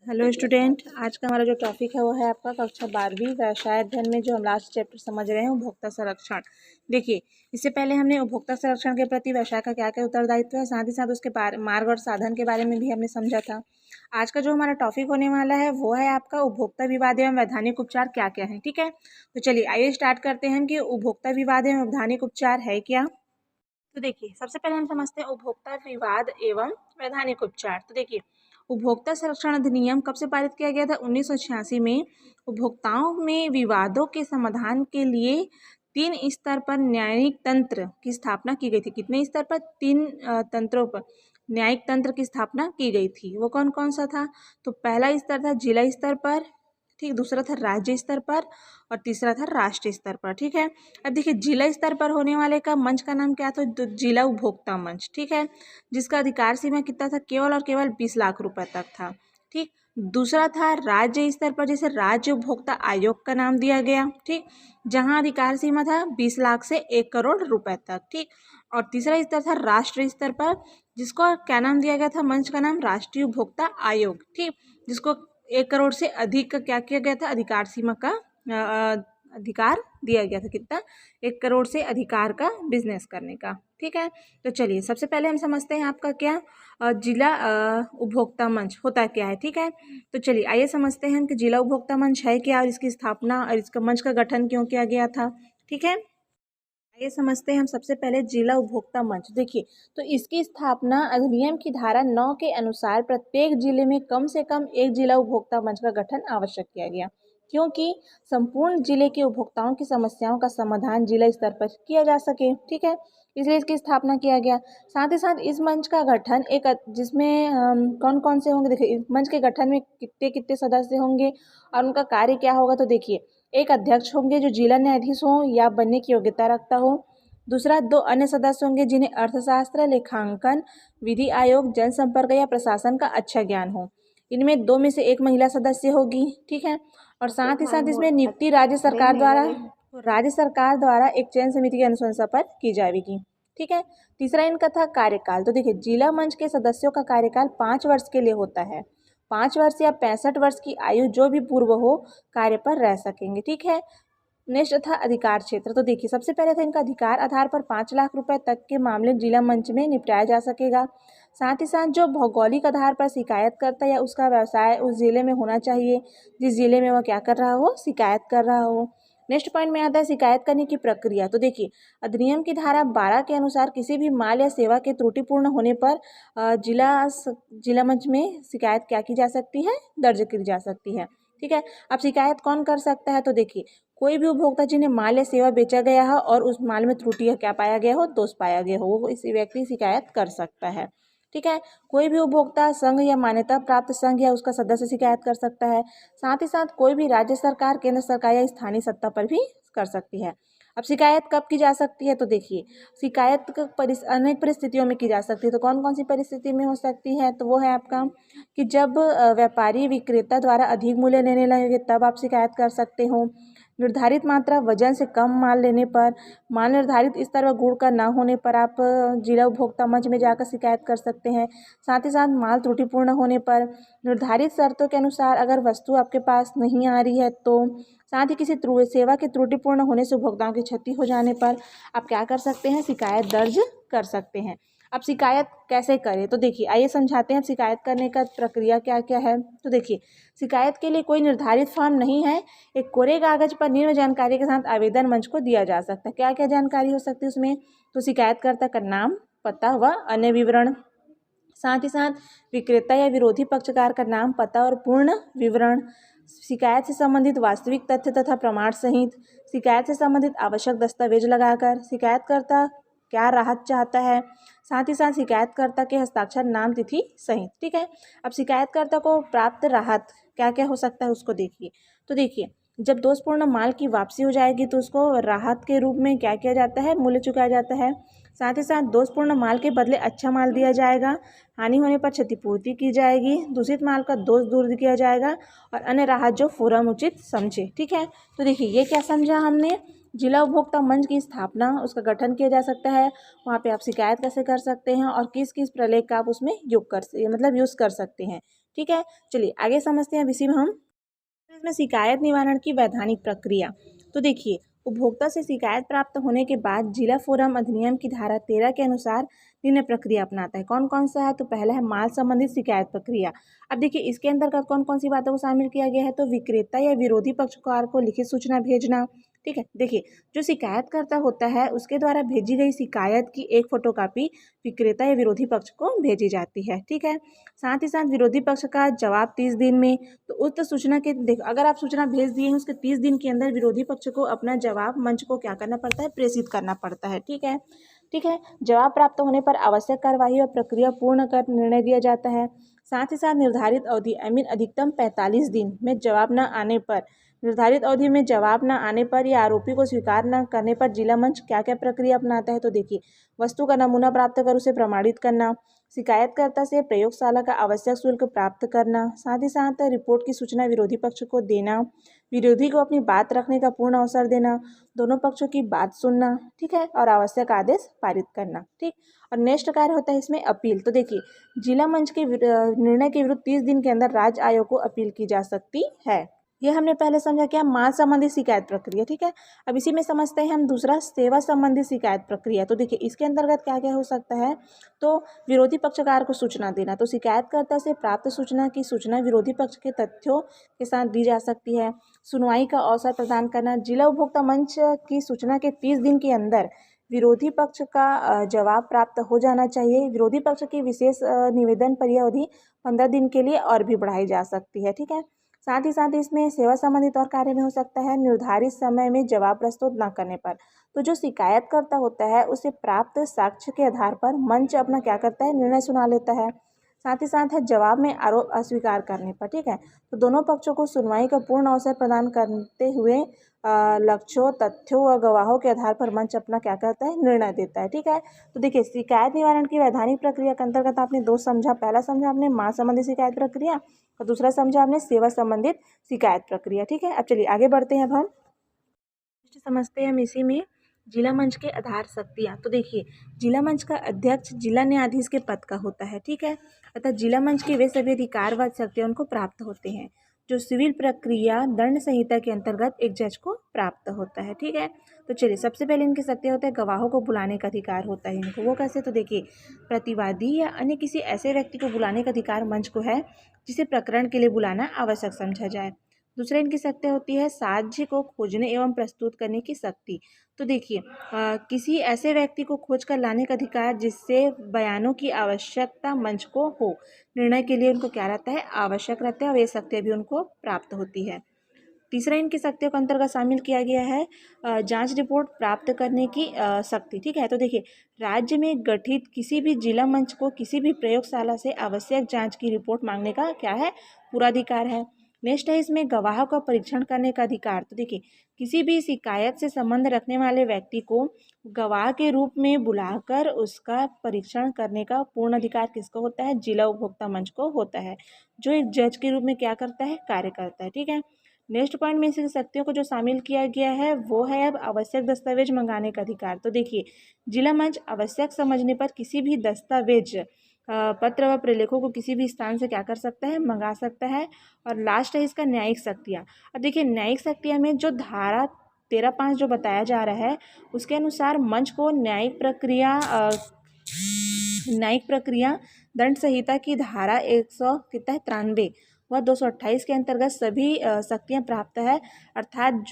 Hello student, आज का हमारा जो टॉपिक है वो है आपका कक्षा 12वीं व्यवसाय अध्ययन में जो हम लास्ट चैप्टर समझ रहे हैं उपभोक्ता संरक्षण। देखिए, इससे पहले हमने उपभोक्ता संरक्षण के प्रति व्यवसाय का क्या क्या उत्तरदायित्व है, साथ ही साथ उसके मार्ग और साधन के बारे में भी हमने समझा था। आज का जो हमारा टॉपिक होने वाला है वो है आपका उपभोक्ता विवाद एवं वैधानिक उपचार क्या क्या है। ठीक है, तो चलिए आइए स्टार्ट करते हैं कि उपभोक्ता विवाद एवं वैधानिक उपचार है क्या। तो देखिए, सबसे पहले हम समझते हैं उपभोक्ता विवाद एवं वैधानिक उपचार। तो देखिए, उपभोक्ता संरक्षण अधिनियम कब से पारित किया गया था? 1986 में। उपभोक्ताओं में विवादों के समाधान के लिए 3 स्तर पर न्यायिक तंत्र की स्थापना की गई थी। कितने स्तर पर? 3 तंत्रों पर न्यायिक तंत्र की स्थापना की गई थी। वो कौन कौन सा था? तो पहला स्तर था जिला स्तर पर, ठीक, दूसरा था राज्य स्तर पर और तीसरा था राष्ट्रीय स्तर पर। ठीक है, अब देखिए जिला स्तर पर होने वाले का मंच का नाम क्या था? तो जिला उपभोक्ता मंच। ठीक है, जिसका अधिकार सीमा कितना था? केवल और केवल 20 लाख रुपए तक था। ठीक, दूसरा था राज्य स्तर पर, जिसे राज्य उपभोक्ता आयोग का नाम दिया गया। ठीक, जहां अधिकार सीमा था 20 लाख से 1 करोड़ रुपए तक। ठीक, और तीसरा स्तर था राष्ट्रीय स्तर पर, जिसको क्या नाम दिया गया था? मंच का नाम राष्ट्रीय उपभोक्ता आयोग। ठीक, जिसको 1 करोड़ से अधिक का क्या किया गया था? अधिकार सीमा का अधिकार दिया गया था। कितना? 1 करोड़ से अधिकार का बिजनेस करने का। ठीक है, तो चलिए सबसे पहले हम समझते हैं आपका क्या जिला उपभोक्ता मंच होता क्या है। ठीक है, तो चलिए आइए समझते हैं कि जिला उपभोक्ता मंच है क्या और इसकी स्थापना और इसका मंच का गठन क्यों किया गया था। ठीक है, आइए समझते हैं हम सबसे पहले जिला उपभोक्ता मंच। देखिए, तो इसकी स्थापना अधिनियम की धारा 9 के अनुसार प्रत्येक जिले में कम से कम एक जिला उपभोक्ता मंच का गठन आवश्यक किया गया, क्योंकि संपूर्ण जिले के उपभोक्ताओं की समस्याओं का समाधान जिला स्तर पर किया जा सके। ठीक है, इसलिए इसकी स्थापना किया गया। साथ ही साथ इस मंच का गठन जिसमें कौन कौन से होंगे? देखिए, इस मंच के गठन में कितने कितने सदस्य होंगे और उनका कार्य क्या होगा? तो देखिए, एक अध्यक्ष होंगे जो जिला न्यायाधीश हो या बनने की योग्यता रखता हो। दूसरा, 2 अन्य सदस्य होंगे जिन्हें अर्थशास्त्र, लेखांकन, विधि आयोग, जनसंपर्क या प्रशासन का अच्छा ज्ञान हो। इनमें 2 में से 1 महिला सदस्य होगी। ठीक है, और साथ ही साथ इसमें नियुक्ति राज्य सरकार द्वारा एक चयन समिति की अनुशंसा पर की जाएगी। ठीक है, तीसरा इनका था कार्यकाल। तो देखिए, जिला मंच के सदस्यों का कार्यकाल 5 वर्ष के लिए होता है। 5 वर्ष या 65 वर्ष की आयु जो भी पूर्व हो कार्य पर रह सकेंगे। ठीक है, नेक्स्ट था अधिकार क्षेत्र। तो देखिए, सबसे पहले था इनका अधिकार आधार पर 5 लाख रुपए तक के मामले जिला मंच में निपटाया जा सकेगा। साथ ही साथ जो भौगोलिक आधार पर शिकायत करता या उसका व्यवसाय उस जिले में होना चाहिए जिस जिले में वह क्या कर रहा हो? शिकायत कर रहा हो। नेक्स्ट पॉइंट में आता है शिकायत करने की प्रक्रिया। तो देखिए, अधिनियम की धारा 12 के अनुसार किसी भी माल या सेवा के त्रुटिपूर्ण होने पर जिला मंच में शिकायत क्या की जा सकती है? दर्ज की जा सकती है। ठीक है, अब शिकायत कौन कर सकता है? तो देखिए, कोई भी उपभोक्ता जिन्हें माल या सेवा बेचा गया हो और उस माल में त्रुटि क्या पाया गया हो? दोष पाया गया हो, वो इस व्यक्ति शिकायत कर सकता है। ठीक है, कोई भी उपभोक्ता संघ या मान्यता प्राप्त संघ या उसका सदस्य शिकायत कर सकता है। साथ ही साथ कोई भी राज्य सरकार, केंद्र सरकार या स्थानीय सत्ता पर भी कर सकती है। अब शिकायत कब की जा सकती है? तो देखिए, शिकायत अनेक परिस्थितियों में की जा सकती है। तो कौन कौन सी परिस्थिति में हो सकती है? तो वो है आपका कि जब व्यापारी विक्रेता द्वारा अधिक मूल्य लेने लगे तब आप शिकायत कर सकते हो। निर्धारित मात्रा वजन से कम माल लेने पर, माल निर्धारित स्तर व गुण का न होने पर आप जिला उपभोक्ता मंच में जाकर शिकायत कर सकते हैं। साथ ही साथ माल त्रुटिपूर्ण होने पर, निर्धारित शर्तों के अनुसार अगर वस्तु आपके पास नहीं आ रही है तो, साथ ही किसी सेवा के त्रुटिपूर्ण होने से उपभोक्ताओं की क्षति हो जाने पर आप क्या कर सकते हैं? शिकायत दर्ज कर सकते हैं। अब शिकायत कैसे करें? तो देखिए, आइए समझाते हैं अब शिकायत करने का प्रक्रिया क्या क्या है। तो देखिए, शिकायत के लिए कोई निर्धारित फॉर्म नहीं है। एक कोरे कागज पर निम्न जानकारी के साथ आवेदन मंच को दिया जा सकता है। क्या क्या जानकारी हो सकती है उसमें? तो शिकायतकर्ता का नाम, पता व अन्य विवरण, साथ ही साथ विक्रेता या विरोधी पक्षकार का नाम, पता और पूर्ण विवरण, शिकायत से संबंधित वास्तविक तथ्य तथा प्रमाण सहित, शिकायत से संबंधित आवश्यक दस्तावेज लगाकर, शिकायतकर्ता क्या राहत चाहता है, साथ ही साथ शिकायतकर्ता के हस्ताक्षर, नाम, तिथि सहित। ठीक है, अब शिकायतकर्ता को प्राप्त राहत क्या क्या हो सकता है उसको देखिए। तो देखिए, जब दोषपूर्ण माल की वापसी हो जाएगी तो उसको राहत के रूप में क्या किया जाता है? मूल्य चुकाया जाता है। साथ ही साथ दोषपूर्ण माल के बदले अच्छा माल दिया जाएगा। हानि होने पर क्षतिपूर्ति की जाएगी। दूषित माल का दोष दूर किया जाएगा और अन्य राहत जो फोरम उचित समझे। ठीक है, तो देखिए ये क्या समझा हमने? जिला उपभोक्ता मंच की स्थापना, उसका गठन किया जा सकता है। वहाँ पे आप शिकायत कैसे कर सकते हैं और किस किस प्रलेख का आप उसमें यूज़ कर सकते हैं। ठीक है, चलिए आगे समझते हैं। अब इसी में हम इसमें शिकायत निवारण की वैधानिक प्रक्रिया। तो देखिए, उपभोक्ता से शिकायत प्राप्त होने के बाद जिला फोरम अधिनियम की धारा 13 के अनुसार निम्न प्रक्रिया अपनाता है। कौन कौन सा है? तो पहला है माल संबंधित शिकायत प्रक्रिया। अब देखिए, इसके अंतर्गत कौन कौन सी बातों को शामिल किया गया है? तो विक्रेता या विरोधी पक्षकार को लिखित सूचना भेजना। ठीक है, देखिए, जो शिकायतकर्ता होता है उसके द्वारा भेजी गई शिकायत की एक फोटोकॉपी विक्रेता या विरोधी पक्ष को भेजी जाती है। ठीक है, साथ ही साथ विरोधी पक्ष का जवाब 30 दिन में। तो उक्त सूचना के देखो, अगर आप सूचना भेज दिए हैं उसके 30 दिन के अंदर विरोधी पक्ष को अपना जवाब मंच को क्या करना पड़ता है? प्रेषित करना पड़ता है। ठीक है, ठीक है, जवाब प्राप्त होने पर आवश्यक कार्यवाही और प्रक्रिया पूर्ण कर निर्णय दिया जाता है। साथ ही साथ निर्धारित अवधि अधिकतम 45 दिन में जवाब न आने पर, निर्धारित अवधि में जवाब न आने पर या आरोपी को स्वीकार न करने पर जिला मंच क्या क्या प्रक्रिया अपनाता है? तो देखिए, वस्तु का नमूना प्राप्त कर उसे प्रमाणित करना, शिकायतकर्ता से प्रयोगशाला का आवश्यक शुल्क प्राप्त करना, साथ ही साथ रिपोर्ट की सूचना विरोधी पक्ष को देना, विरोधी को अपनी बात रखने का पूर्ण अवसर देना, दोनों पक्षों की बात सुनना। ठीक है, और आवश्यक आदेश पारित करना। ठीक, और नेक्स्ट कार्य होता है इसमें अपील। तो देखिए, जिला मंच के निर्णय के विरुद्ध 30 दिन के अंदर राज्य आयोग को अपील की जा सकती है। ये हमने पहले समझा क्या? माल संबंधी शिकायत प्रक्रिया। ठीक है, अब इसी में समझते हैं हम दूसरा सेवा संबंधी शिकायत प्रक्रिया। तो देखिए, इसके अंतर्गत क्या क्या हो सकता है? तो विरोधी पक्षकार को सूचना देना। तो शिकायतकर्ता से प्राप्त सूचना की सूचना विरोधी पक्ष के तथ्यों के साथ दी जा सकती है। सुनवाई का अवसर प्रदान करना। जिला उपभोक्ता मंच की सूचना के 30 दिन के अंदर विरोधी पक्ष का जवाब प्राप्त हो जाना चाहिए। विरोधी पक्ष की विशेष निवेदन पर यह अवधि 15 दिन के लिए और भी बढ़ाई जा सकती है। ठीक है, साथ ही साथ इसमें सेवा संबंधित और कार्य में हो सकता है निर्धारित समय में जवाब प्रस्तुत न करने पर। तो जो शिकायतकर्ता होता है उसे प्राप्त साक्ष्य के आधार पर मंच अपना क्या करता है? निर्णय सुना लेता है। साथ ही साथ है जवाब में आरोप अस्वीकार करने पर। ठीक है, तो दोनों पक्षों को सुनवाई का पूर्ण अवसर प्रदान करते हुए लक्ष्यों, तथ्यों व गवाहों के आधार पर मंच अपना क्या करता है? निर्णय देता है। ठीक है, तो देखिए, शिकायत निवारण की वैधानिक प्रक्रिया के अंतर्गत आपने दो समझा। पहला समझा आपने माल संबंधी शिकायत प्रक्रिया और दूसरा समझा आपने सेवा संबंधित शिकायत प्रक्रिया। ठीक है, अब चलिए आगे बढ़ते हैं। अब हम समझते हैं हम इसी में जिला मंच के आधार शक्तियाँ। तो देखिए, जिला मंच का अध्यक्ष जिला न्यायाधीश के पद का होता है। ठीक है, अतः जिला मंच के वे सभी अधिकार व शक्तियाँ उनको प्राप्त होते हैं जो सिविल प्रक्रिया दंड संहिता के अंतर्गत एक जज को प्राप्त होता है। ठीक है, तो चलिए, सबसे पहले इनकी शक्तियाँ होता है गवाहों को बुलाने का अधिकार होता है इनको। वो कैसे? तो देखिए, प्रतिवादी या अन्य किसी ऐसे व्यक्ति को बुलाने का अधिकार मंच को है जिसे प्रकरण के लिए बुलाना आवश्यक समझा जाए। दूसरा इनकी शक्ति होती है साक्ष्य को खोजने एवं प्रस्तुत करने की शक्ति। तो देखिए, किसी ऐसे व्यक्ति को खोज कर लाने का अधिकार जिससे बयानों की आवश्यकता मंच को हो। निर्णय के लिए उनको क्या रहता है? आवश्यक रहता है, और ये शक्तियाँ भी उनको प्राप्त होती है। तीसरा इनकी शक्तियों के अंतर्गत शामिल किया गया है जांच रिपोर्ट प्राप्त करने की शक्ति। ठीक है, तो देखिए, राज्य में गठित किसी भी जिला मंच को किसी भी प्रयोगशाला से आवश्यक जांच की रिपोर्ट मांगने का क्या है? पूरा अधिकार है। नेक्स्ट है इसमें गवाहों का परीक्षण करने का अधिकार। तो देखिए, किसी भी शिकायत से संबंध रखने वाले व्यक्ति को गवाह के रूप में बुलाकर उसका परीक्षण करने का पूर्ण अधिकार किसको होता है? जिला उपभोक्ता मंच को होता है, जो एक जज के रूप में क्या करता है? कार्य करता है। ठीक है, नेक्स्ट पॉइंट में इसी शक्तियों को जो शामिल किया गया है वो है अब आवश्यक दस्तावेज मंगाने का अधिकार। तो देखिए, जिला मंच आवश्यक समझने पर किसी भी दस्तावेज पत्र व प्रलेखों को किसी भी स्थान से क्या कर सकता है? मंगा सकता है। और लास्ट है इसका न्यायिक शक्तियाँ। अब देखिए, न्यायिक शक्तियाँ में जो धारा 13(5) जो बताया जा रहा है उसके अनुसार मंच को न्यायिक प्रक्रिया दंड संहिता की धारा 193 व 228 के अंतर्गत सभी शक्तियाँ प्राप्त है, अर्थात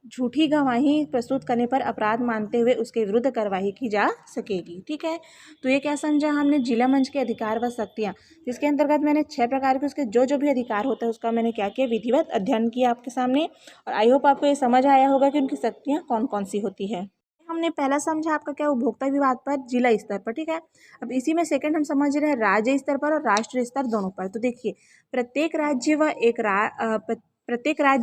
झूठी गवाही प्रस्तुत करने पर अपराध मानते हुए उसके विरुद्ध कार्रवाई की जा सकेगी। ठीक है, तो ये क्या समझा हमने? जिला मंच के अधिकार व शक्तियाँ, जिसके अंतर्गत मैंने 6 प्रकार के उसके जो भी अधिकार होता है उसका मैंने क्या किया? विधिवत अध्ययन किया आपके सामने। और आई होप आपको ये समझ आया होगा कि उनकी शक्तियाँ कौन कौन सी होती है। हमने पहला समझा आपका क्या? उपभोक्ता विवाद पर जिला स्तर पर। ठीक है, अब इसी में सेकंड हम समझ रहे हैं राज्य स्तर पर और राष्ट्रीय स्तर दोनों पर। तो देखिए, प्रत्येक राज्य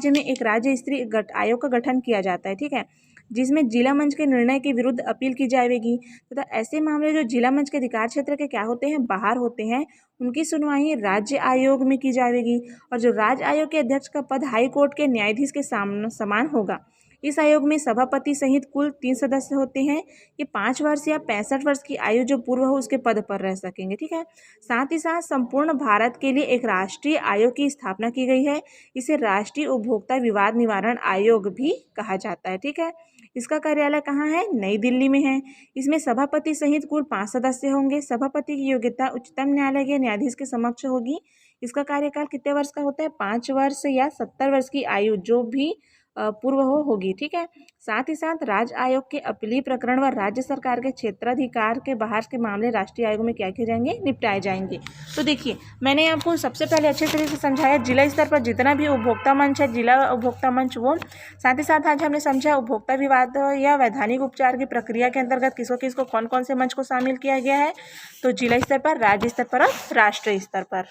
में एक राज्य स्तरीय आयोग का गठन किया जाता है। ठीक है, जिसमें जिला मंच के निर्णय के विरुद्ध अपील की जाएगी तथा ऐसे मामले जो जिला मंच के अधिकार क्षेत्र के क्या होते हैं? बाहर होते हैं, उनकी सुनवाई राज्य आयोग में की जाएगी। और जो राज्य आयोग के अध्यक्ष का पद हाई कोर्ट के न्यायाधीश के समान होगा। इस आयोग में सभापति सहित कुल 3 सदस्य होते हैं। ये 5 वर्ष या 65 वर्ष की आयु जो पूर्व हो उसके पद पर रह सकेंगे। ठीक है। साथ ही साथ संपूर्ण भारत के लिए एक राष्ट्रीय आयोग की स्थापना की गई है। इसे राष्ट्रीय उपभोक्ता विवाद निवारण आयोग भी कहा जाता है। ठीक है। इसका कार्यालय कहाँ है? नई दिल्ली में है। इसमें सभापति सहित कुल 5 सदस्य होंगे। सभापति की योग्यता उच्चतम न्यायालय के न्यायाधीश के समक्ष होगी। इसका कार्यकाल कितने वर्ष का होता है? 5 वर्ष या 70 वर्ष की आयु जो भी पूर्व होगी। ठीक है। साथ ही साथ राज्य आयोग के अपीलीय प्रकरण व राज्य सरकार के क्षेत्राधिकार के बाहर के मामले राष्ट्रीय आयोग में क्या किए जाएंगे? निपटाए जाएंगे। तो देखिए मैंने आपको सबसे पहले अच्छे तरीके से समझाया जिला स्तर पर जितना भी उपभोक्ता मंच है, जिला उपभोक्ता मंच वो। साथ ही साथ आज हमने समझा उपभोक्ता विवाद या वैधानिक उपचार की प्रक्रिया के अंतर्गत किसको कौन कौन से मंच को शामिल किया गया है। तो जिला स्तर पर, राज्य स्तर पर और राष्ट्रीय स्तर पर।